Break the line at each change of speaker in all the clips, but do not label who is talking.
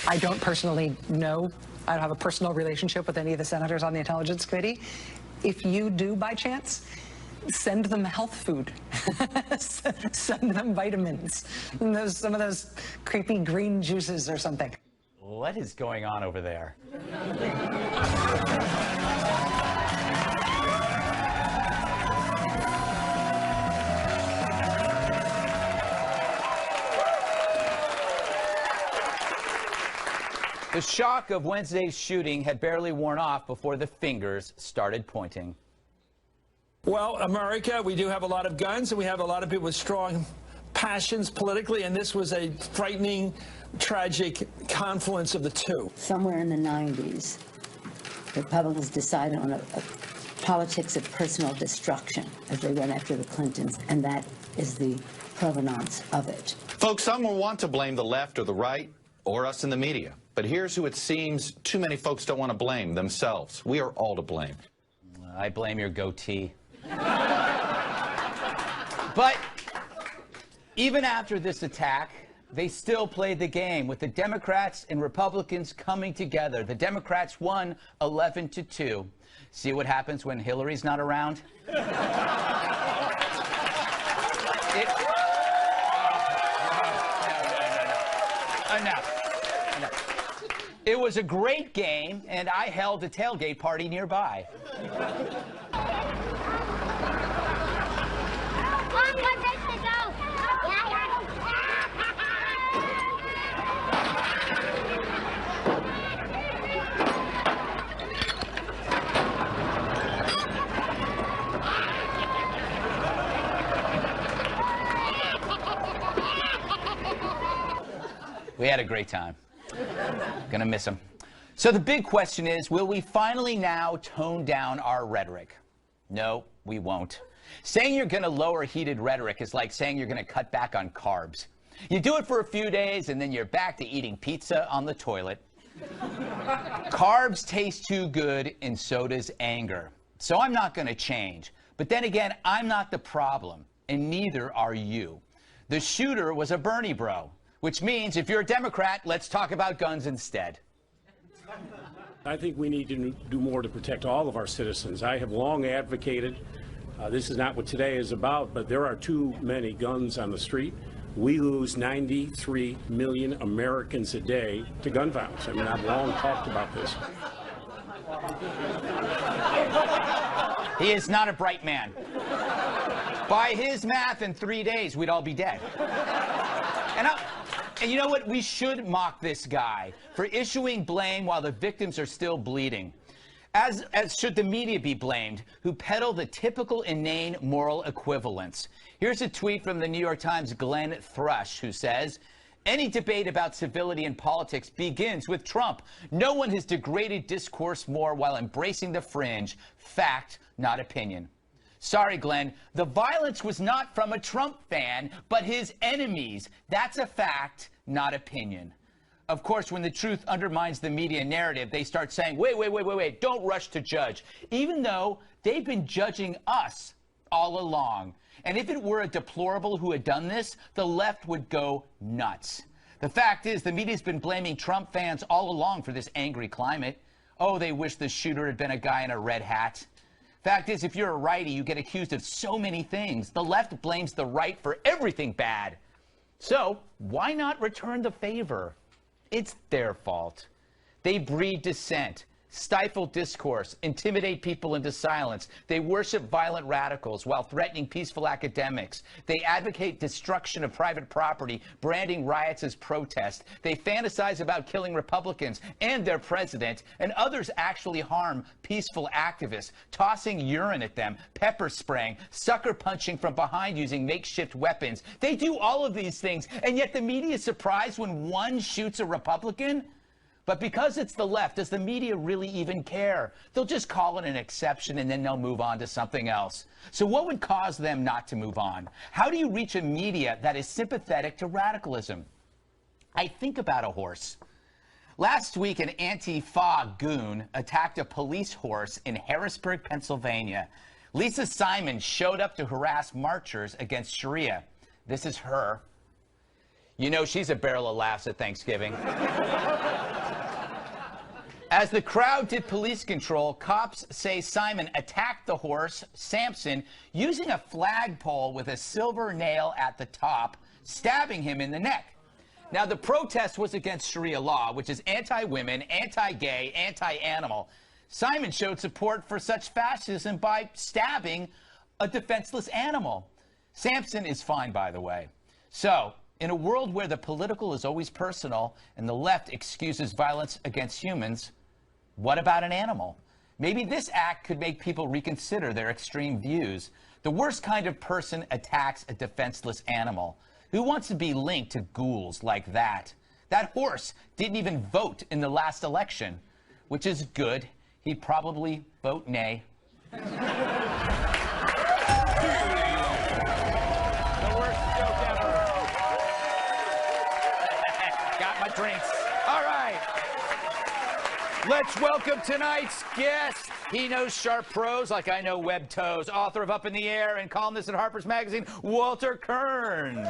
I don't personally know. I don't have a personal relationship with any of the senators on the Intelligence Committee. If you do, by chance, send them health food. Send them vitamins. And some of those creepy green juices or something.
What is going on over there? The shock of Wednesday's shooting had barely worn off before the fingers started pointing.
Well, America, we do have a lot of guns, and we have a lot of people with strong passions politically, and this was a frightening, tragic confluence of the two.
Somewhere in the 90s, the Republicans decided on a politics of personal destruction as they went after the Clintons, and that is the provenance of it.
Folks, some will want to blame the left or the right or us in the media. But here's who it seems too many folks don't want to blame: themselves. We are all to blame.
I blame your goatee. But even after this attack, they still played the game, with the Democrats and Republicans coming together. The Democrats won 11-2. See what happens when Hillary's not around? It was a great game, and I held a tailgate party nearby. We had a great time. Gonna miss him. So the big question is, will we finally now tone down our rhetoric? No, we won't. Saying you're gonna lower heated rhetoric is like saying you're gonna cut back on carbs. You do it for a few days and then you're back to eating pizza on the toilet. Carbs taste too good, and so does anger. So I'm not gonna change. But then again, I'm not the problem, and neither are you. The shooter was a Bernie bro. Which means if you're a Democrat, let's talk about guns instead.
I think we need to do more to protect all of our citizens. I have long advocated, this is not what today is about, but there are too many guns on the street. We lose 93 million Americans a day to gun violence. I mean, I've long talked about this.
He is not a bright man. By his math, in 3 days, we'd all be dead. And you know what? We should mock this guy for issuing blame while the victims are still bleeding. As should the media be blamed, who peddle the typical inane moral equivalence. Here's a tweet from the New York Times' Glenn Thrush, who says, "Any debate about civility in politics begins with Trump. No one has degraded discourse more while embracing the fringe. Fact, not opinion." Sorry, Glenn, the violence was not from a Trump fan, but his enemies. That's a fact, not opinion. Of course, when the truth undermines the media narrative, they start saying, wait, don't rush to judge, even though they've been judging us all along. And if it were a deplorable who had done this, the left would go nuts. The fact is, the media's been blaming Trump fans all along for this angry climate. Oh, they wish the shooter had been a guy in a red hat. Fact is, if you're a righty, you get accused of so many things. The left blames the right for everything bad. So why not return the favor? It's their fault. They breed dissent, stifle discourse, intimidate people into silence. They worship violent radicals while threatening peaceful academics. They advocate destruction of private property, branding riots as protest. They fantasize about killing Republicans and their president, and others actually harm peaceful activists, tossing urine at them, pepper spraying, sucker punching from behind using makeshift weapons. They do all of these things, and yet the media is surprised when one shoots a Republican? But because it's the left, does the media really even care? They'll just call it an exception and then they'll move on to something else. So what would cause them not to move on? How do you reach a media that is sympathetic to radicalism? I think about a horse. Last week, an Antifa goon attacked a police horse in Harrisburg, Pennsylvania. Lisa Simon showed up to harass marchers against Sharia. This is her. You know she's a barrel of laughs at Thanksgiving. As the crowd did police control, cops say Simon attacked the horse, Samson, using a flagpole with a silver nail at the top, stabbing him in the neck. Now, the protest was against Sharia law, which is anti-women, anti-gay, anti-animal. Simon showed support for such fascism by stabbing a defenseless animal. Samson is fine, by the way. So, in a world where the political is always personal and the left excuses violence against humans, what about an animal? Maybe this act could make people reconsider their extreme views. The worst kind of person attacks a defenseless animal. Who wants to be linked to ghouls like that? That horse didn't even vote in the last election, which is good. He'd probably vote nay. The worst joke ever. Got my drinks. All right. Let's welcome tonight's guest. He knows sharp prose like I know web toes. Author of Up in the Air and columnist at Harper's Magazine, Walter Kirn.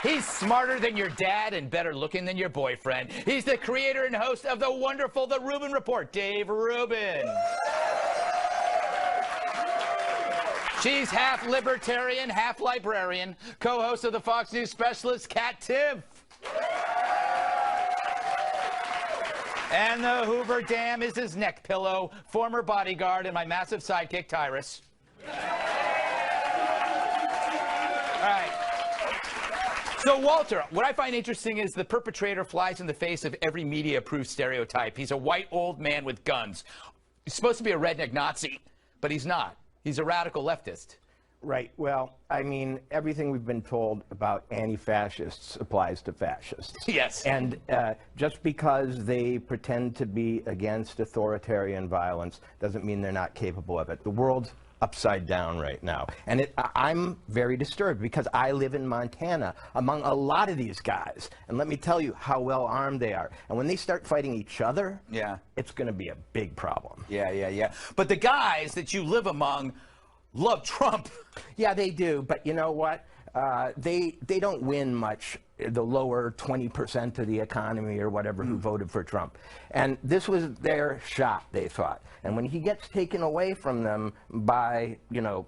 He's smarter than your dad and better looking than your boyfriend. He's the creator and host of the wonderful The Rubin Report, Dave Rubin. She's half libertarian, half librarian, co-host of the Fox News specialist, Katherine Timpf. And the Hoover Dam is his neck pillow, former bodyguard, and my massive sidekick, Tyrus. All right. So, Walter, what I find interesting is the perpetrator flies in the face of every media-approved stereotype. He's a white old man with guns. He's supposed to be a redneck Nazi, but he's not. He's a radical leftist.
Right. Well, I mean, everything we've been told about anti-fascists applies to fascists.
Yes.
And just because they pretend to be against authoritarian violence doesn't mean they're not capable of it. The world's upside down right now. And I'm very disturbed because I live in Montana among a lot of these guys. And let me tell you how well armed they are. And when they start fighting each other, it's going to be a big problem.
Yeah. But the guys that you live among love Trump.
Yeah, they do. But you know what? They don't win much, the lower 20% of the economy or whatever who voted for Trump. And this was their shot, they thought. And when he gets taken away from them by, you know,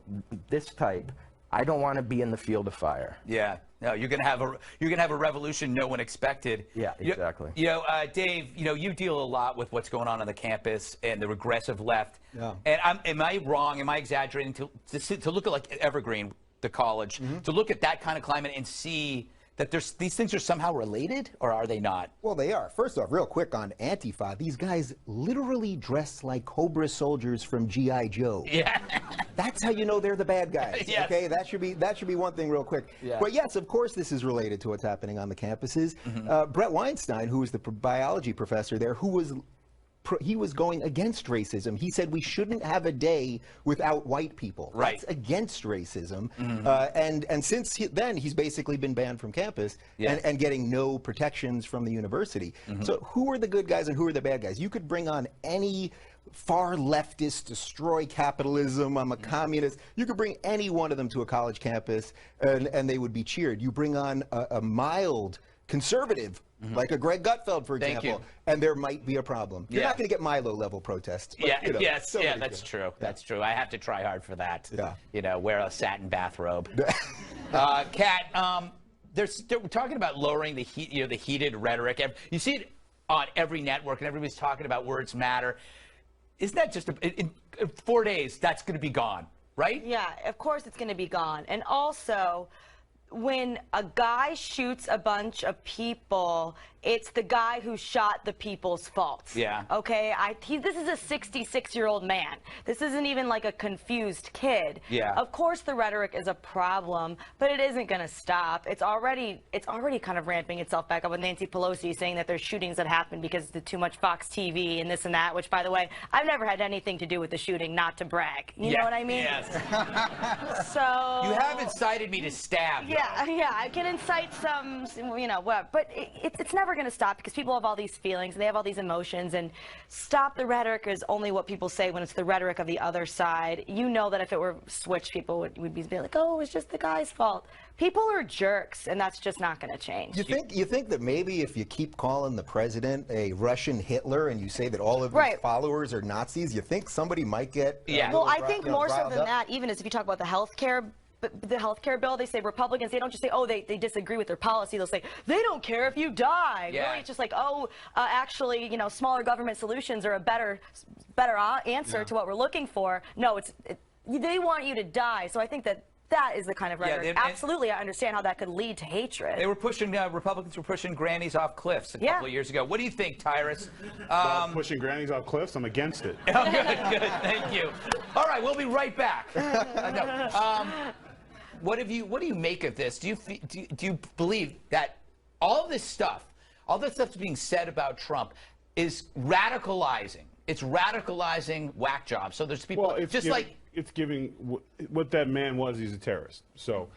this type, I don't want to be in the field of fire.
Yeah. No, you're gonna have a revolution no one expected.
Yeah, exactly.
You know, Dave, you know, you deal a lot with what's going on the campus and the regressive left. Yeah. And am I wrong? Am I exaggerating to look at like Evergreen, the college, to look at that kind of climate and see that these things are somehow related, or are they not?
Well, they are. First off, real quick on Antifa, these guys literally dress like Cobra soldiers from G.I. Joe.
Yeah.
That's how you know they're the bad guys.
Yes.
Okay, that should be one thing real quick.
Yeah.
But yes, of course this is related to what's happening on the campuses. Brett Weinstein, who was the biology professor there, he was going against racism. He said we shouldn't have a day without white people.
Right.
That's against racism. And since then, he's basically been banned from campus and getting no protections from the university. So who are the good guys and who are the bad guys? You could bring on any far leftist, destroy capitalism, I'm a communist. You could bring any one of them to a college campus and they would be cheered. You bring on a mild conservative, like a Greg Gutfeld, for example, and there might be a problem. You're not going to get Milo-level protests. But, you know,
that's true. That's true. I have to try hard for that.
Yeah.
You know, wear a satin bathrobe. Kat, they're talking about lowering the heat, the heated rhetoric. You see it on every network, and everybody's talking about words matter. Isn't that just in 4 days? That's going to be gone, right?
Yeah, of course it's going to be gone, and also, when a guy shoots a bunch of people, it's the guy who shot the people's fault.
Yeah.
Okay? This is a 66-year-old man. This isn't even like a confused kid.
Yeah.
Of course the rhetoric is a problem, but it isn't going to stop. It's already kind of ramping itself back up with Nancy Pelosi saying that there's shootings that happen because of too much Fox TV and this and that, which, by the way, I've never had anything to do with the shooting, not to brag. You know what I mean?
Yes.
So...
You have incited me to stab.
Yeah, I can incite some, you know, what, but it's never never going to stop because people have all these feelings and they have all these emotions, and stop the rhetoric is only what people say when it's the rhetoric of the other side. You know that if it were switched, people would be like, oh, it's just the guy's fault. People are jerks, and that's just not going to change.
You think that maybe if you keep calling the president a Russian Hitler and you say that all of his followers are Nazis, you think somebody might get
Well, I think more so than that, even as if you talk about the health care bill, they say Republicans, they don't just say, oh, they disagree with their policy. They'll say, they don't care if you die.
Yeah.
Really, it's just like, oh, actually, you know, smaller government solutions are a better answer to what we're looking for. No, they want you to die. So I think that is the kind of rhetoric. Absolutely, I understand how that could lead to hatred.
They were pushing, Republicans were pushing grannies off cliffs a couple of years ago. What do you think, Tyrus?
Pushing grannies off cliffs, I'm against it.
Oh, good, thank you. All right, we'll be right back. What do you make of this? Do you believe that all this stuff that's being said about Trump is radicalizing? It's radicalizing whack jobs. So there's people
it's giving what that man was. He's a terrorist. So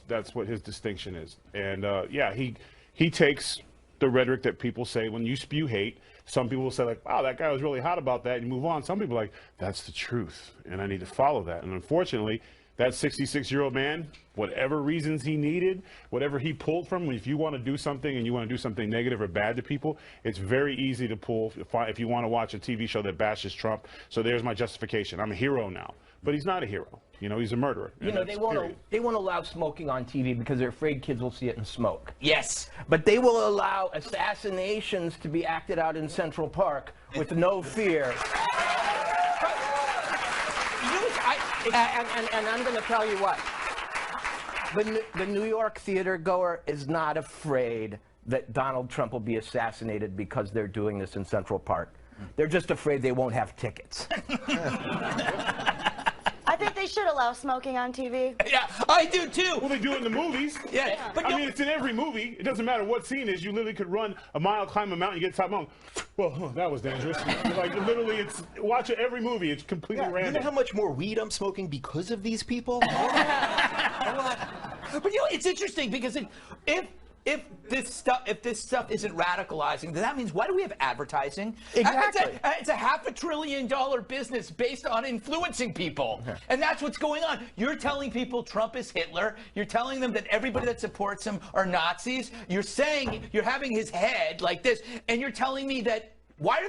that's what his distinction is. And yeah, he takes the rhetoric that people say when you spew hate. Some people will say like, wow, that guy was really hot about that, and you move on. Some people are like, that's the truth, and I need to follow that. And unfortunately, that 66-year-old man, whatever reasons he needed, whatever he pulled from, if you want to do something and you want to do something negative or bad to people, it's very easy to pull if you want to watch a TV show that bashes Trump. So there's my justification. I'm a hero now. But he's not a hero. You know, he's a murderer.
You know, they won't allow smoking on TV because they're afraid kids will see it and smoke.
Yes.
But they will allow assassinations to be acted out in Central Park with no fear. And I'm going to tell you what. The New York theater goer is not afraid that Donald Trump will be assassinated because they're doing this in Central Park. They're just afraid they won't have tickets.
I think they should allow smoking on TV.
Yeah, I do too.
Well, they do it in the movies.
Yeah.
But I mean, it's in every movie. It doesn't matter what scene it is. You literally could run a mile, climb a mountain, you get to the top mountain. Well, that was dangerous. Like, literally, watch every movie. It's completely random.
You know how much more weed I'm smoking because of these people?
But you know, it's interesting because if this stuff isn't radicalizing, then that means why do we have advertising?
Exactly.
It's a $500 billion business based on influencing people. And that's what's going on. You're telling people Trump is Hitler. You're telling them that everybody that supports him are Nazis. You're saying you're having his head like this, and you're telling me that why do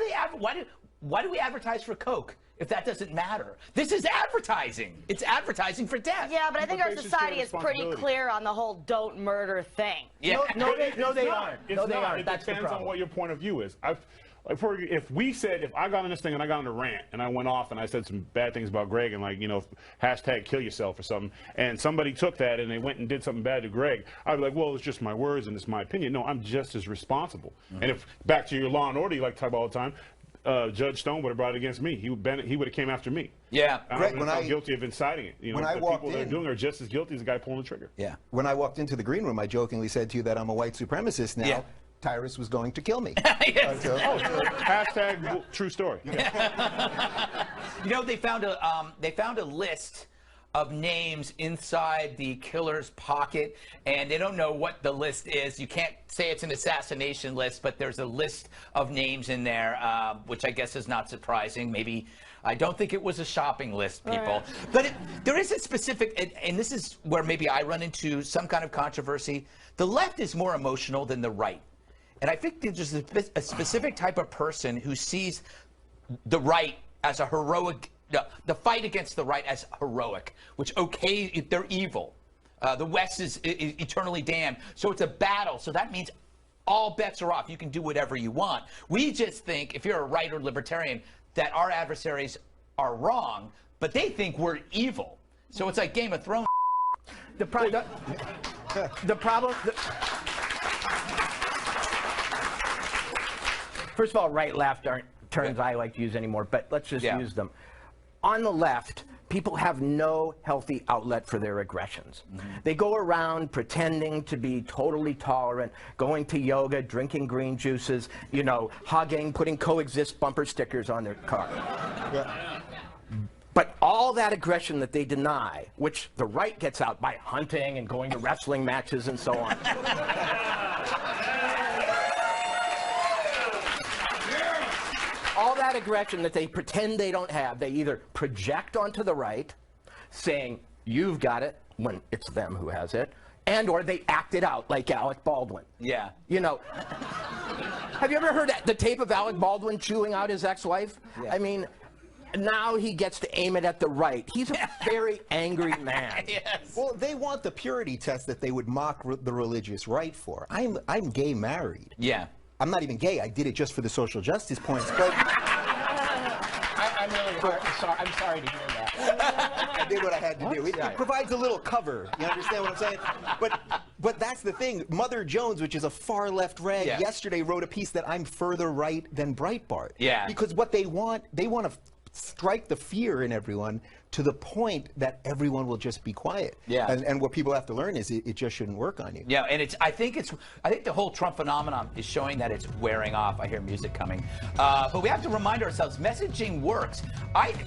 we advertise for Coke if that doesn't matter? This is advertising. It's advertising for death.
Yeah, but I think our society is pretty clear on the whole don't murder thing.
Yeah.
No, they aren't.
It depends on what your point of view is. If I got on this thing and I got on a rant and I went off and I said some bad things about Greg and, like, you know, hashtag kill yourself or something, and somebody took that and they went and did something bad to Greg, I'd be like, well, it's just my words and it's my opinion. No, I'm just as responsible. And if, back to your Law and Order you like to talk about all the time, Judge Stone would have brought it against me. He would have came after me.
Yeah.
Greg,
I'm guilty of inciting it. You know, the people that are doing it are just as guilty as the guy pulling the trigger.
Yeah.
When I walked into the green room, I jokingly said to you that I'm a white supremacist now.
Yeah.
Tyrus was going to kill me.
Yes.
Hashtag true story.
You know, they found a list of names inside the killer's pocket, and they don't know what the list is. You can't say it's an assassination list, but there's a list of names in there, which I guess is not surprising. Maybe, I don't think it was a shopping list, people. But there is a specific, and this is where maybe I run into some kind of controversy. The left is more emotional than the right. And I think there's a specific type of person who sees the right as a heroic, the fight against the right as heroic, which, okay, they're evil. The West is eternally damned. So it's a battle. So that means all bets are off. You can do whatever you want. We just think, if you're a right or libertarian, that our adversaries are wrong, but they think we're evil. So it's like Game of Thrones.
The problem. First of all, right, left aren't terms I like to use anymore, but let's just use them. On the left, people have no healthy outlet for their aggressions. They go around pretending to be totally tolerant, going to yoga, drinking green juices, you know, hugging, putting coexist bumper stickers on their car. But all that aggression that they deny, which the right gets out by hunting and going to wrestling matches and so on. got aggression that they pretend they don't have. They either project onto the right, saying, you've got it, when it's them who has it, and or they act it out like Alec Baldwin.
Yeah.
You know, have you ever heard the tape of Alec Baldwin chewing out his ex-wife?
Yeah.
I mean, now he gets to aim it at the right. He's a very angry man.
Yes.
Well, they want the purity test that they would mock the religious right for. I'm gay married.
Yeah.
I'm not even gay. I did it just for the social justice points. But
I'm sorry to hear that.
I did what I had to do. It provides a little cover. You understand what I'm saying? But that's the thing. Mother Jones, which is a far left rag, yesterday wrote a piece that I'm further right than Breitbart.
Yeah.
Because what they want to strike the fear in everyone to the point that everyone will just be quiet.
Yeah.
And what people have to learn is it just shouldn't work on you.
Yeah, and I think the whole Trump phenomenon is showing that it's wearing off. I hear music coming. But we have to remind ourselves, messaging works.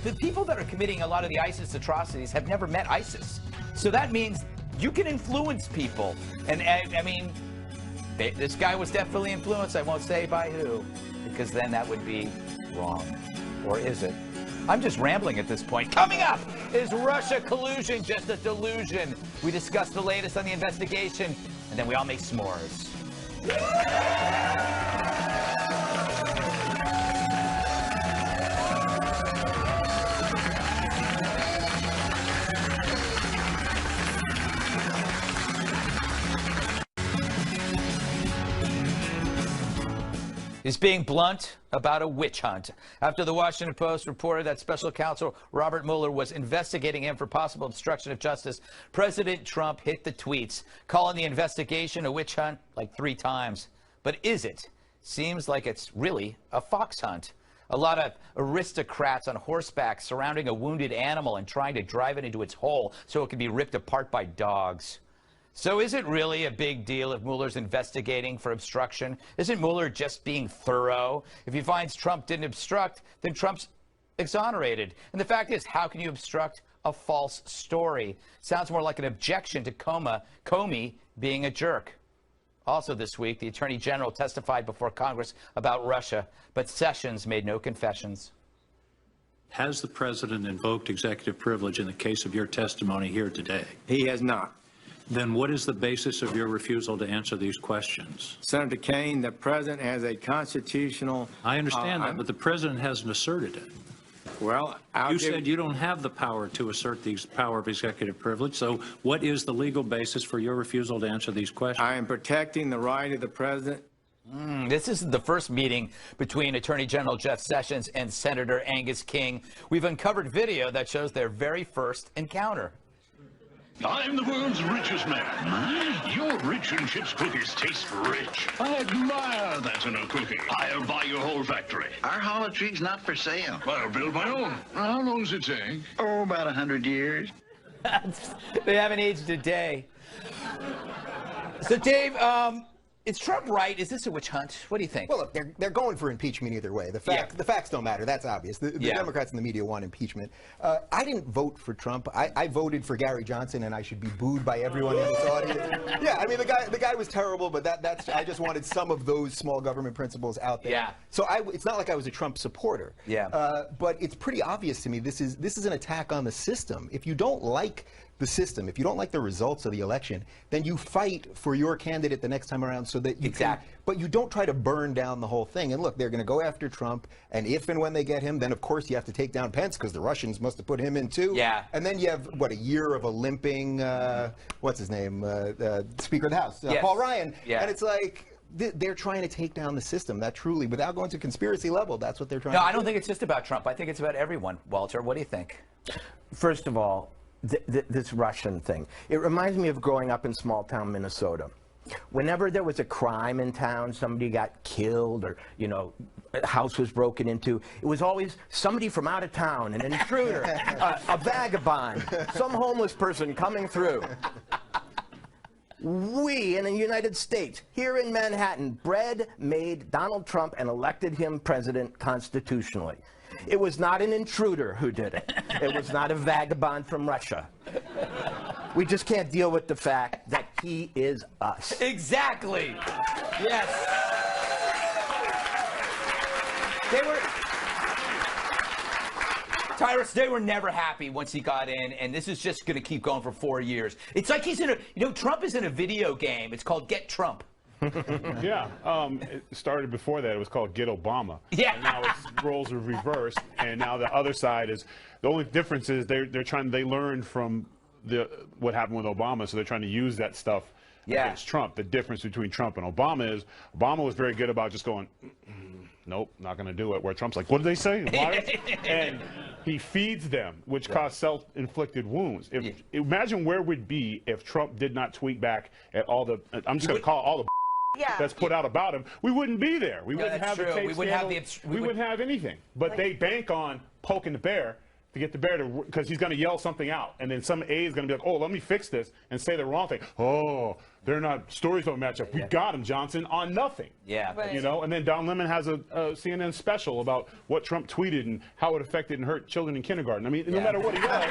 The people that are committing a lot of the ISIS atrocities have never met ISIS. So that means you can influence people. And I mean, this guy was definitely influenced. I won't say by who, because then that would be wrong. Or is it? I'm just rambling at this point. Coming up, is Russia collusion just a delusion? We discuss the latest on the investigation, and then we all make s'mores. Is being blunt about a witch hunt after the Washington Post reported that special counsel Robert Mueller was investigating him for possible obstruction of justice. President Trump hit the tweets, calling the investigation a witch hunt like 3 times. But is it? Seems like it's really a fox hunt. A lot of aristocrats on horseback surrounding a wounded animal and trying to drive it into its hole so it can be ripped apart by dogs. So is it really a big deal if Mueller's investigating for obstruction? Isn't Mueller just being thorough? If he finds Trump didn't obstruct, then Trump's exonerated. And the fact is, how can you obstruct a false story? Sounds more like an objection to Comey being a jerk. Also this week, the Attorney General testified before Congress about Russia, but Sessions made no confessions.
Has the president invoked executive privilege in the case of your testimony here today?
He has not.
Then what is the basis of your refusal to answer these questions?
Senator Kaine, the president has a constitutional...
I understand that, but the president hasn't asserted it.
Well,
you said you don't have the power to assert the power of executive privilege, so what is the legal basis for your refusal to answer these questions?
I am protecting the right of the president.
This isn't the first meeting between Attorney General Jeff Sessions and Senator Angus King. We've uncovered video that shows their very first encounter.
I'm the world's richest man. Your rich and chips cookies taste rich. I admire that in a cookie. I'll buy your whole factory.
Our hollow tree's not for sale.
I'll build my own. How long does it take?
Oh, about 100 years.
They haven't aged a day. So, Dave, is Trump right? Is this a witch hunt? What do you think?
Well, look, they're going for impeachment either way. The facts don't matter. That's obvious. The Democrats and the media want impeachment. I didn't vote for Trump. I voted for Gary Johnson, and I should be booed by everyone in this audience. Yeah, I mean, the guy was terrible, but that's I just wanted some of those small government principles out there.
Yeah.
So it's not like I was a Trump supporter.
Yeah.
But it's pretty obvious to me this is an attack on the system. If you don't like the system, if you don't like the results of the election, then you fight for your candidate the next time around so that you can, but you don't try to burn down the whole thing. And look, they're going to go after Trump, and if and when they get him, then of course you have to take down Pence because the Russians must have put him in too.
Yeah.
And then you have, what, a year of a limping, what's his name, Speaker of the House, Paul Ryan.
Yeah.
And it's like, they're trying to take down the system. That truly, without going to conspiracy level, that's what they're trying to do.
No, I don't think it's just about Trump. I think it's about everyone. Walter, what do you think?
First of all, this Russian thing. It reminds me of growing up in small-town Minnesota. Whenever there was a crime in town, somebody got killed or, you know, a house was broken into, it was always somebody from out of town, an intruder, a vagabond, some homeless person coming through. We in the United States, here in Manhattan, made Donald Trump and elected him president constitutionally. It was not an intruder who did it. It was not a vagabond from Russia. We just can't deal with the fact that he is us.
Exactly. Yes. Tyrus, they were never happy once he got in, and this is just going to keep going for 4 years. It's like he's in a, you know, Trump is in a video game. It's called Get Trump.
Yeah, it started before that. It was called Get Obama.
Yeah.
And now its roles are reversed, and now the other side is, the only difference is they learned from what happened with Obama, so they're trying to use that stuff against Trump. The difference between Trump and Obama is Obama was very good about just going, nope, not going to do it. Where Trump's like, what did they say? And he feeds them, which causes self-inflicted wounds. Imagine where we'd be if Trump did not tweet back at all the, I'm just going to call all the that's put out about him. We wouldn't be there. We wouldn't have the tape scandal. We wouldn't have anything. But they bank on poking the bear to get the bear to, because he's going to yell something out. And then some aide is going to be like, oh, let me fix this and say the wrong thing. Oh, they're not, stories don't match up. We got him, Johnson, on nothing.
Yeah.
You know, and then Don Lemon has a CNN special about what Trump tweeted and how it affected and hurt children in kindergarten. I mean, no matter what he does.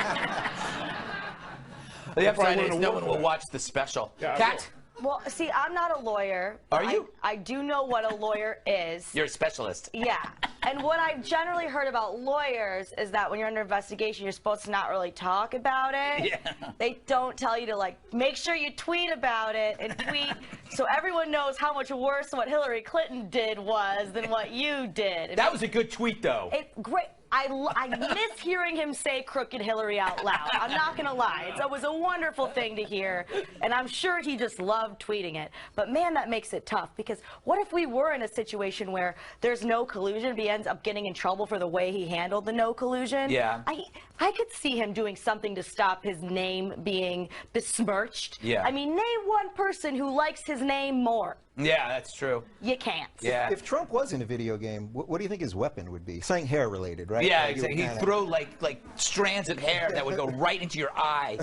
The upside is no one will watch the special. Kat?
Well, see, I'm not a lawyer.
Are you?
I do know what a lawyer is.
You're a specialist.
Yeah. And what I've generally heard about lawyers is that when you're under investigation, you're supposed to not really talk about it.
Yeah.
They don't tell you to, like, make sure you tweet about it and tweet so everyone knows how much worse what Hillary Clinton did was than what you did.
That was a good tweet, though.
Great. I miss hearing him say Crooked Hillary out loud. I'm not going to lie. It was a wonderful thing to hear, and I'm sure he just loved tweeting it. But, man, that makes it tough, because what if we were in a situation where there's no collusion, but he ends up getting in trouble for the way he handled the no collusion?
Yeah.
I could see him doing something to stop his name being besmirched.
Yeah.
I mean, name one person who likes his name more.
Yeah, that's true.
You can't.
Yeah.
If Trump was in a video game, what do you think his weapon would be? Something hair related, right?
Yeah,
like
exactly. He'd throw like strands of hair that would go right into your eye.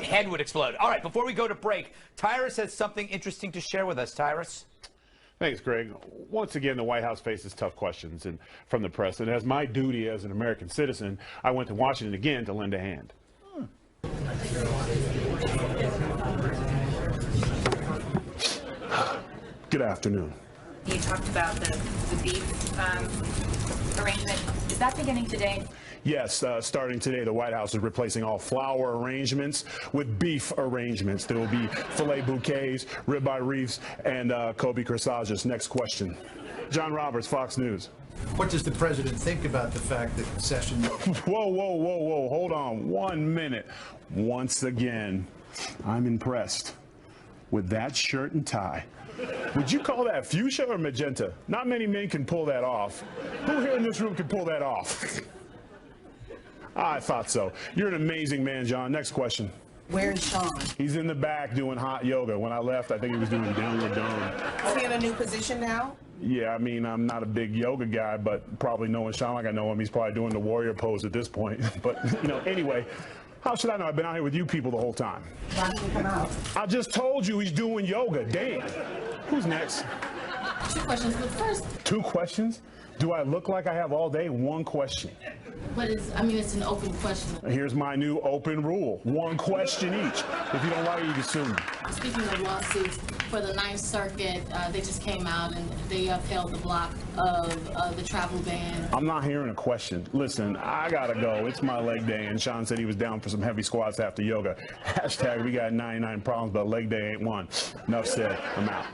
Head would explode. All right, before we go to break, Tyrus has something interesting to share with us. Tyrus?
Thanks, Greg. Once again, the White House faces tough questions from the press, and as my duty as an American citizen, I went to Washington again to lend a hand. Good afternoon.
You talked about the beef arrangement. Is that beginning today?
Yes, starting today, the White House is replacing all flower arrangements with beef arrangements. There will be filet bouquets, ribeye wreaths, and Kobe corsages. Next question. John Roberts, Fox News.
What does the president think about the fact that Sessions...
Whoa. Hold on 1 minute. Once again, I'm impressed with that shirt and tie. Would you call that fuchsia or magenta? Not many men can pull that off. Who here in this room can pull that off? I thought so. You're an amazing man, John. Next question.
Where is Sean?
He's in the back doing hot yoga. When I left, I think he was doing downward dog.
Is he in a new position now?
Yeah, I mean, I'm not a big yoga guy, but probably knowing Sean like I know him, he's probably doing the warrior pose at this point. But, you know, anyway, how should I know? I've been out here with you people the whole time.
Why didn't he come out?
I just told you he's doing yoga. Damn. Who's next?
2 questions, but first...
2 questions? Do I look like I have all day? 1 question.
But it's an open question.
Here's my new open rule. 1 question each. If you don't like it, you can sue me.
Speaking of lawsuits, for the Ninth Circuit, they just came out and they upheld the block of the travel ban.
I'm not hearing a question. Listen, I gotta go. It's my leg day, and Sean said he was down for some heavy squats after yoga. Hashtag we got 99 problems, but leg day ain't one. Enough said. I'm out.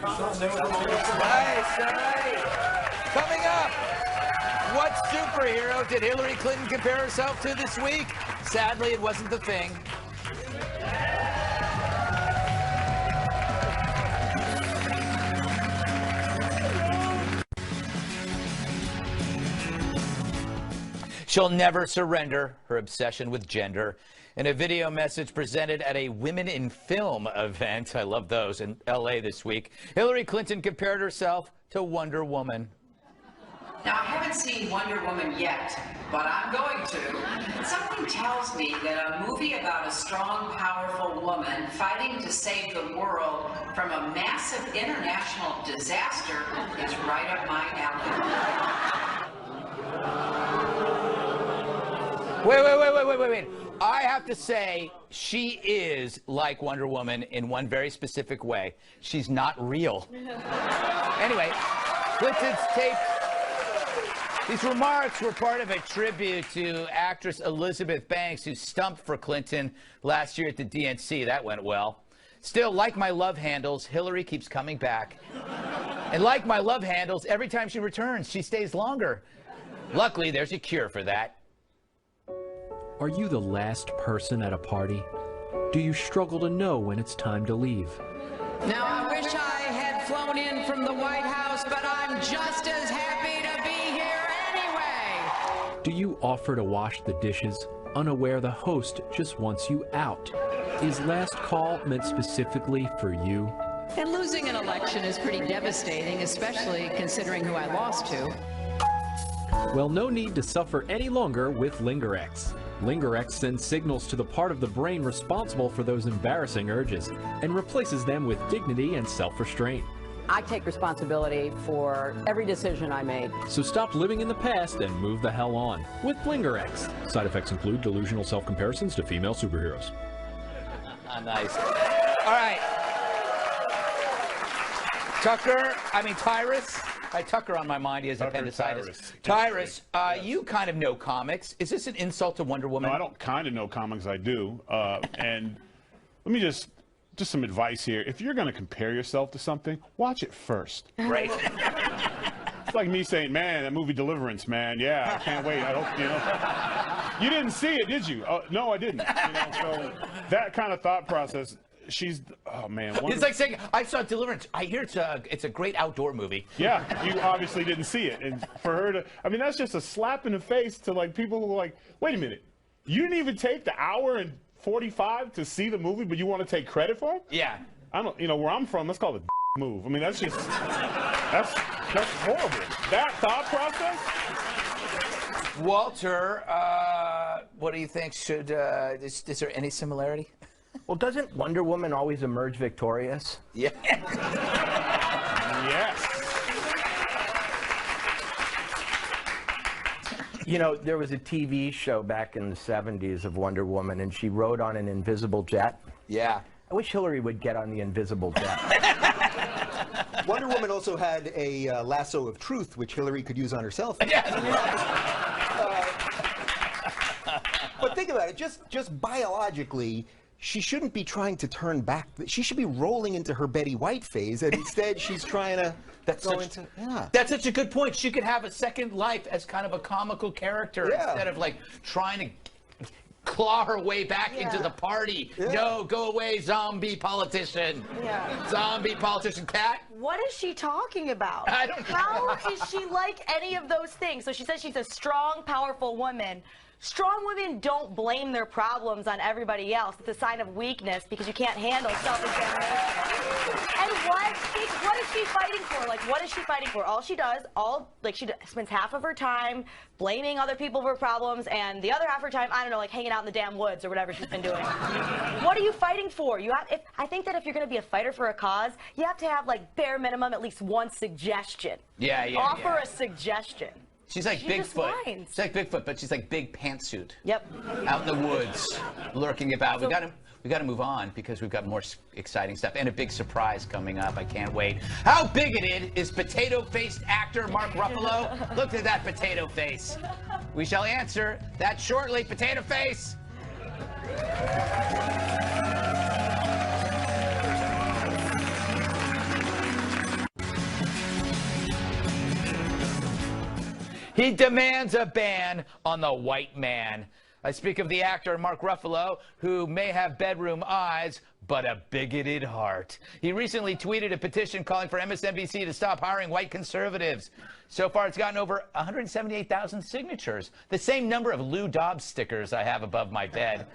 Nice, all right. Coming up, what superhero did Hillary Clinton compare herself to this week? Sadly, it wasn't the thing. She'll never surrender her obsession with gender. In a video message presented at a Women in Film event, I love those, in L.A. this week, Hillary Clinton compared herself to Wonder Woman.
Now, I haven't seen Wonder Woman yet, but I'm going to. Something tells me that a movie about a strong, powerful woman fighting to save the world from a massive international disaster is right up my alley.
Wait. I have to say, she is like Wonder Woman in one very specific way. She's not real. Anyway, Clinton's taped These remarks were part of a tribute to actress Elizabeth Banks, who stumped for Clinton last year at the DNC. That went well. Still, like my love handles, Hillary keeps coming back. And like my love handles, every time she returns, she stays longer. Luckily, there's a cure for that.
Are you the last person at a party? Do you struggle to know when it's time to leave?
Now, I wish I had flown in from the White House, but I'm just as happy to be here anyway.
Do you offer to wash the dishes, unaware the host just wants you out? Is last call meant specifically for you?
And losing an election is pretty devastating, especially considering who I lost to.
Well, no need to suffer any longer with LingerX. LingerX sends signals to the part of the brain responsible for those embarrassing urges and replaces them with dignity and self-restraint.
I take responsibility for every decision I made.
So stop living in the past and move the hell on with LingerX. Side effects include delusional self-comparisons to female superheroes.
Nice. All right. Tyrus. I had Tucker on my mind. He has appendicitis. Tyrus, you kind of know comics. Is this an insult to Wonder Woman?
No, I don't kind of know comics. I do. And let me just some advice here. If you're going to compare yourself to something, watch it first.
Right.
It's like me saying, man, that movie Deliverance, man. Yeah, I can't wait. I hope, you know. You didn't see it, did you? No, I didn't. You know, so that kind of thought process. Oh man.
It's like saying, I saw Deliverance. I hear it's a great outdoor movie.
Yeah, you obviously didn't see it. And for her to, I mean, that's just a slap in the face to like people who are like, wait a minute, you didn't even take the hour and 45 to see the movie, but you want to take credit for it?
Yeah.
I don't, you know, where I'm from, that's called a move. I mean, that's just, that's horrible. That thought process?
Walter, what do you think? Is there any similarity?
Well, doesn't Wonder Woman always emerge victorious?
Yeah.
Yes.
You know, there was a TV show back in the 70s of Wonder Woman, and she rode on an invisible jet.
Yeah.
I wish Hillary would get on the invisible jet.
Wonder Woman also had a lasso of truth, which Hillary could use on herself. But think about it, just biologically, she shouldn't be trying to turn back. She should be rolling into her Betty White phase, and instead she's trying to go into... Yeah.
That's such a good point. She could have a second life as kind of a comical character instead of like trying to claw her way back into the party. Yeah. No, go away, zombie politician.
Yeah.
Zombie politician. Cat?
What is she talking about?
I don't know.
How is she like any of those things? So she says she's a strong, powerful woman. Strong women don't blame their problems on everybody else. It's a sign of weakness because you can't handle self-examination. And what is she fighting for? Like, what is she fighting for? All she does, she spends half of her time blaming other people for problems, and the other half of her time, I don't know, like hanging out in the damn woods or whatever she's been doing. What are you fighting for? I think that if you're going to be a fighter for a cause, you have to have, like, bare minimum at least one suggestion. Offer a suggestion.
She's like Bigfoot. She's like Bigfoot, but she's like big pantsuit.
Yep.
Out in the woods, lurking about. We got to move on because we've got more exciting stuff and a big surprise coming up. I can't wait. How bigoted is potato-faced actor Mark Ruffalo? Look at that potato face. We shall answer that shortly. Potato face. He demands a ban on the white man. I speak of the actor Mark Ruffalo, who may have bedroom eyes, but a bigoted heart. He recently tweeted a petition calling for MSNBC to stop hiring white conservatives. So far, it's gotten over 178,000 signatures, the same number of Lou Dobbs stickers I have above my bed.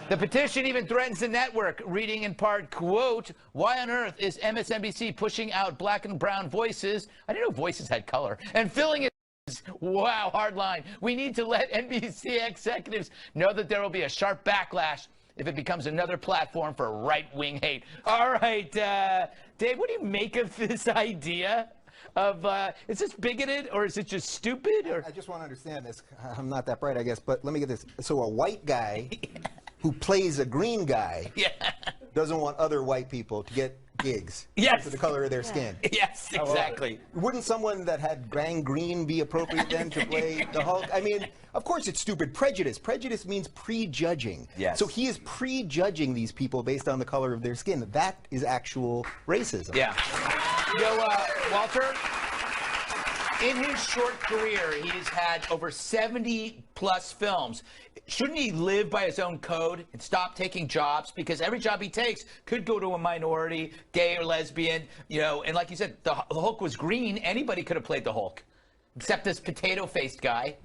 The petition even threatens the network, reading in part, quote, "Why on earth is MSNBC pushing out black and brown voices?" I didn't know voices had color. And filling it. Wow, hard line. We need to let NBC executives know that there will be a sharp backlash if it becomes another platform for right-wing hate. All right, Dave, what do you make of this idea of, is this bigoted or is it just stupid? Or?
I just want to understand this. I'm not that bright, I guess, but let me get this. So a white guy who plays a green guy doesn't want other white people to get gigs for the color of their skin.
Yes, exactly.
Wouldn't someone that had gangrene be appropriate then to play the Hulk? I mean, of course it's stupid. Prejudice. Prejudice means prejudging.
Yes.
So he is prejudging these people based on the color of their skin. That is actual racism.
Yeah. You know, Walter, in his short career, he's had over 70-plus films. Shouldn't he live by his own code and stop taking jobs? Because every job he takes could go to a minority, gay or lesbian, you know, and like you said, the Hulk was green. Anybody could have played the Hulk, except this potato-faced guy.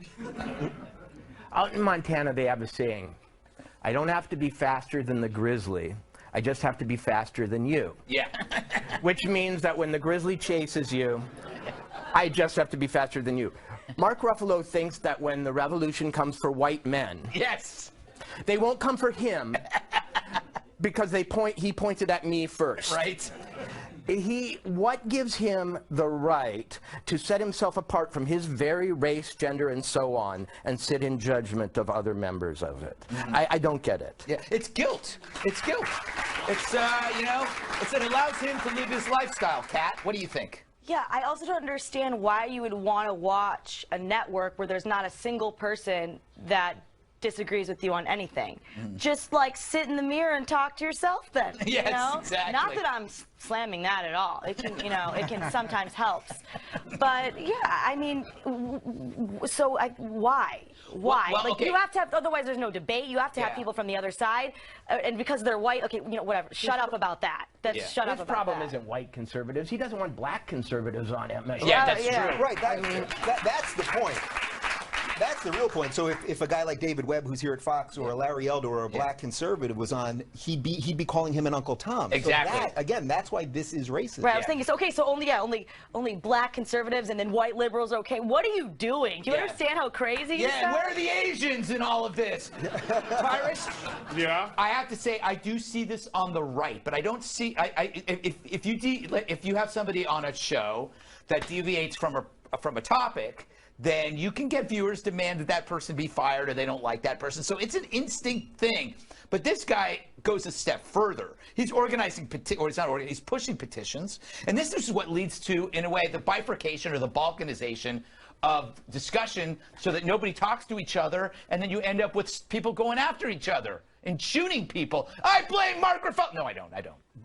Out in Montana, they have a saying, I don't have to be faster than the grizzly. I just have to be faster than you.
Yeah.
Which means that when the grizzly chases you, I just have to be faster than you. Mark Ruffalo thinks that when the revolution comes for white men,
yes,
they won't come for him because he pointed at me first.
Right.
What gives him the right to set himself apart from his very race, gender, and so on, and sit in judgment of other members of it? I don't get it.
Yeah, it's guilt. It's guilt. It's, you know, it allows him to live his lifestyle. Kat, what do you think?
Yeah, I also don't understand why you would want to watch a network where there's not a single person that disagrees with you on anything. Just like sit in the mirror and talk to yourself then.
Yes,
you know?
exactly.
Not that I'm slamming that at all. It can, you know, it can sometimes helps. But yeah, I mean, so why? Why?
Well,
like
okay.
you have to have, otherwise there's no debate. You have to have people from the other side, and because they're white, okay, you know, whatever. Shut up about that. That's shut up
His
about
problem
that.
isn't white conservatives. He doesn't want black conservatives on MSNBC.
Yeah, that's true.
Right, that's the point. That's the real point. So if a guy like David Webb, who's here at Fox, or a Larry Elder, or a black conservative was on, he'd be calling him an Uncle Tom.
Exactly.
So that, again, that's why this is racist.
Right, I was thinking, so, okay, so only black conservatives and then white liberals, okay. What are you doing? Do you understand how crazy you sound?
Where are the Asians in all of this? Tyrus?
Yeah?
I have to say, I do see this on the right, but I don't see, if you have somebody on a show that deviates from a topic, then you can get viewers demand that that person be fired or they don't like that person. So it's an instinct thing. But this guy goes a step further. He's organizing, or he's not organizing, he's pushing petitions. And this is what leads to, in a way, the bifurcation or the balkanization of discussion so that nobody talks to each other, and then you end up with people going after each other and shooting people. I blame Mark Ruffalo. No, I don't.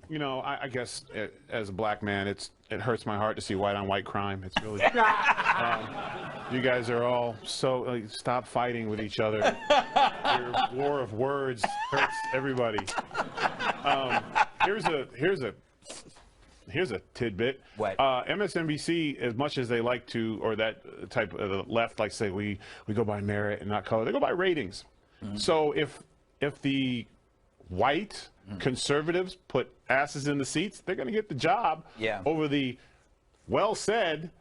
You know, I guess as a black man, it hurts my heart to see white-on-white crime. It's really, you guys are all so, stop fighting with each other. Your war of words hurts everybody. Here's a tidbit.
What?
MSNBC, as much as they like to, or that type of the left, like say we go by merit and not color, they go by ratings. So if the white conservatives put asses in the seats, they're going to get the job over the well-said,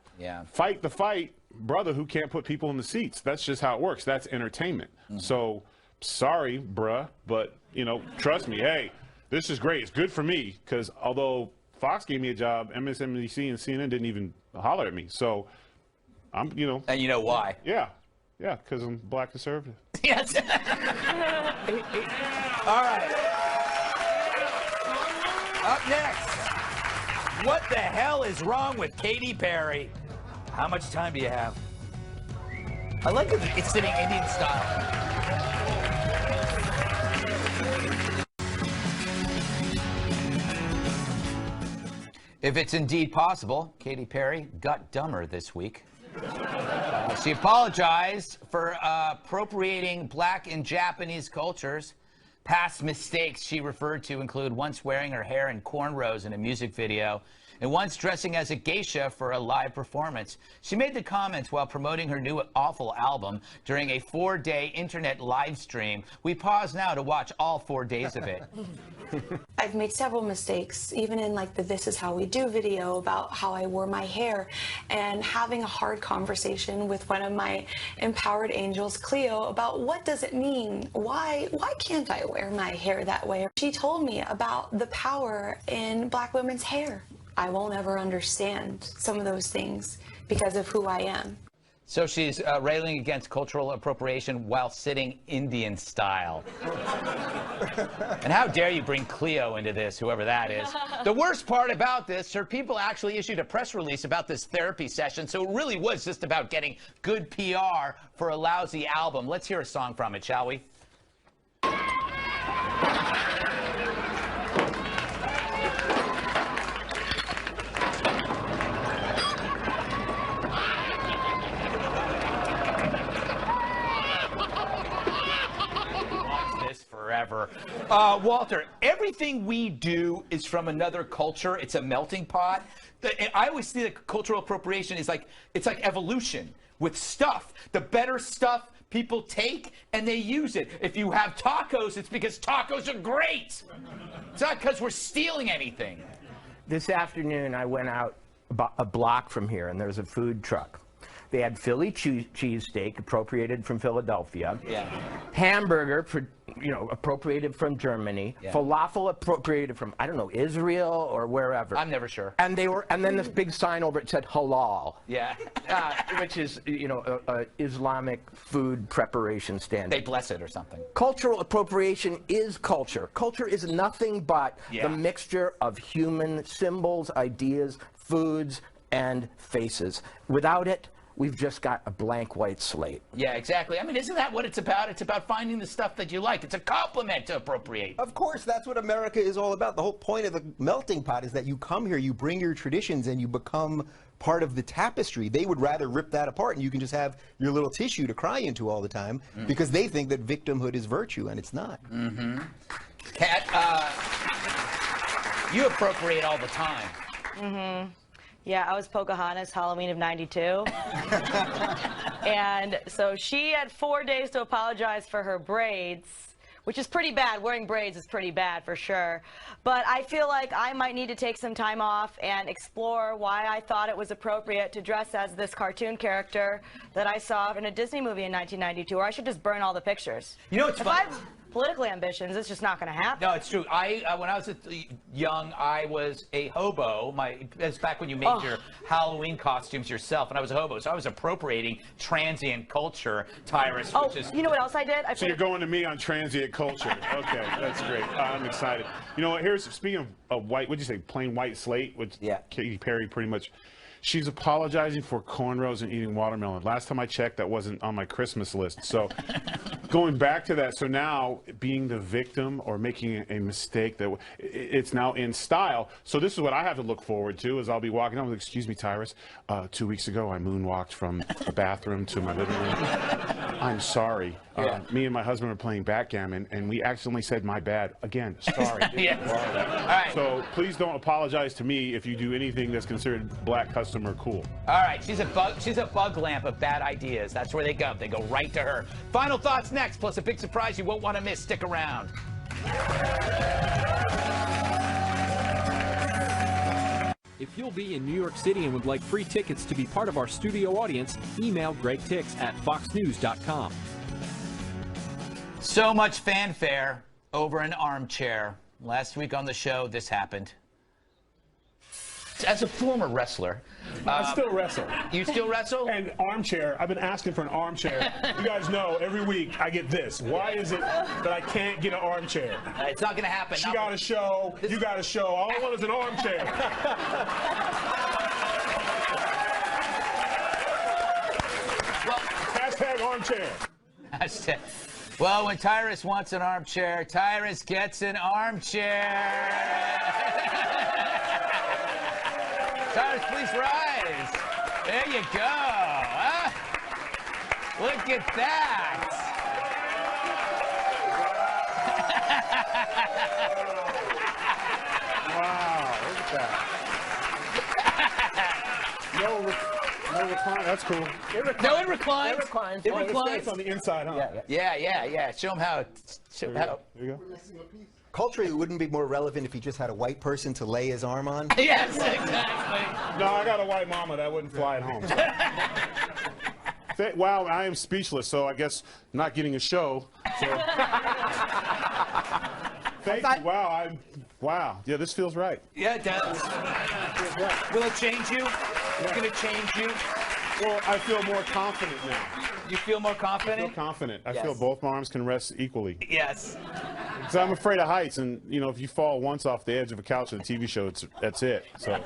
fight the fight brother who can't put people in the seats. That's just how it works. That's entertainment. So sorry, bruh, but, you know, trust me, hey, this is great. It's good for me because although Fox gave me a job, MSNBC and CNN didn't even holler at me. So I'm, you know.
And you know why?
Yeah, because I'm black conservative.
Yes. All right. Up next, what the hell is wrong with Katy Perry? How much time do you have? I like it. It's sitting Indian style. If it's indeed possible, Katy Perry got dumber this week. She apologized for appropriating black and Japanese cultures. Past mistakes she referred to include once wearing her hair in cornrows in a music video and once dressing as a geisha for a live performance. She made the comments while promoting her new Awful album during a 4-day internet live stream. We pause now to watch all 4 days of it.
I've made several mistakes, even in like the This Is How We Do video about how I wore my hair, and having a hard conversation with one of my empowered angels, Cleo, about what does it mean? Why can't I wear my hair that way? She told me about the power in black women's hair. I won't ever understand some of those things because of who I am.
So she's railing against cultural appropriation while sitting Indian style. And how dare you bring Cleo into this, whoever that is. The worst part about this, her people actually issued a press release about this therapy session, so it really was just about getting good PR for a lousy album. Let's hear a song from it, shall we? Forever. Walter, everything we do is from another culture. It's a melting pot. I always see that cultural appropriation is like, it's like evolution with stuff. The better stuff people take and they use it. If you have tacos, it's because tacos are great. It's not because we're stealing anything.
This afternoon, I went out about a block from here, and there was a food truck. They had Philly cheesesteak, appropriated from Philadelphia.
Yeah.
Hamburger, appropriated from Germany.
Yeah.
Falafel, appropriated from, I don't know, Israel or wherever.
I'm never sure.
And then this big sign over it said halal.
Yeah.
Which is, a Islamic food preparation standard.
They bless it or something.
Cultural appropriation is culture. Culture is nothing but the mixture of human symbols, ideas, foods, and faces. Without it, we've just got a blank white slate.
Yeah, exactly. I mean, isn't that what it's about? It's about finding the stuff that you like. It's a compliment to appropriate.
Of course, that's what America is all about. The whole point of the melting pot is that you come here, you bring your traditions, and you become part of the tapestry. They would rather rip that apart, and you can just have your little tissue to cry into all the time because they think that victimhood is virtue, and it's not.
Mm-hmm. Kat, you appropriate all the time.
Mm-hmm. Yeah, I was Pocahontas, Halloween of '92. And so she had 4 days to apologize for her braids, which is pretty bad. Wearing braids is pretty bad for sure. But I feel like I might need to take some time off and explore why I thought it was appropriate to dress as this cartoon character that I saw in a Disney movie in 1992, or I should just burn all the pictures.
You know, it's fun.
Political ambitions, it's just not going to happen.
No, it's true. When I was young, I was a hobo. That's back when you made your Halloween costumes yourself, and I was a hobo. So I was appropriating transient culture, Tyrus.
Oh,
which is,
you know what else I did?
So you're going to me on transient culture. Okay, that's great. I'm excited. You know what? Speaking of white, what'd you say? Plain white slate, which Katy Perry pretty much. She's apologizing for cornrows and eating watermelon. Last time I checked, that wasn't on my Christmas list. So going back to that, so now being the victim or making a mistake, that it's now in style. So this is what I have to look forward to, is I'll be walking out, excuse me, Tyrus, 2 weeks ago I moonwalked from the bathroom to my living room. I'm sorry. Me and my husband were playing backgammon, and we accidentally said my bad. Again, sorry.
All right.
So please don't apologize to me if you do anything that's considered black customer cool.
All right, she's a bug lamp of bad ideas. That's where they go. They go right to her. Final thoughts next, plus a big surprise you won't want to miss. Stick around.
If you'll be in New York City and would like free tickets to be part of our studio audience, email Greg Tix at foxnews.com.
So much fanfare over an armchair. Last week on the show, this happened. As a former wrestler.
I still wrestle.
You still wrestle?
And armchair, I've been asking for an armchair. You guys know, every week I get this. Why is it that I can't get an armchair?
It's not going to happen.
She got a show, you got a show. All I want is an armchair. Hashtag armchair.
Well, when Tyrus wants an armchair, Tyrus gets an armchair. Tyrus, please rise. There you go. Look at that.
Wow, look at that. No recline. That's cool.
It reclines. It reclines.
It's on the inside, huh?
Yeah. Show them how.
There you go.
Culturally, it wouldn't be more relevant if he just had a white person to lay his arm on?
Yes, exactly.
No, I got a white mama. That wouldn't fly at home. Wow, I am speechless, so I guess not getting a show. So. Thank you. Wow. Yeah, this feels right.
Yeah, it does. Will it change you? It's going to change you.
Well, I feel more confident now.
You feel more confident?
I feel confident. I
Yes.
feel both my arms can rest equally.
Yes.
Because I'm afraid of heights, and you know, if you fall once off the edge of a couch at a TV show, that's it. So.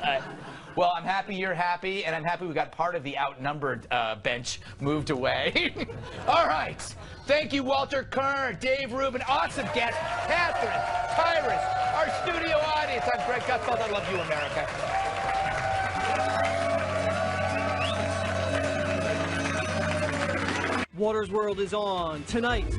Well, I'm happy you're happy, and I'm happy we got part of the outnumbered bench moved away. All right. Thank you, Walter Kirn, Dave Rubin, awesome guest, Katherine, Tyrus, our studio audience. I'm Greg Gutfeld. I love you, America.
Walter's World is on tonight.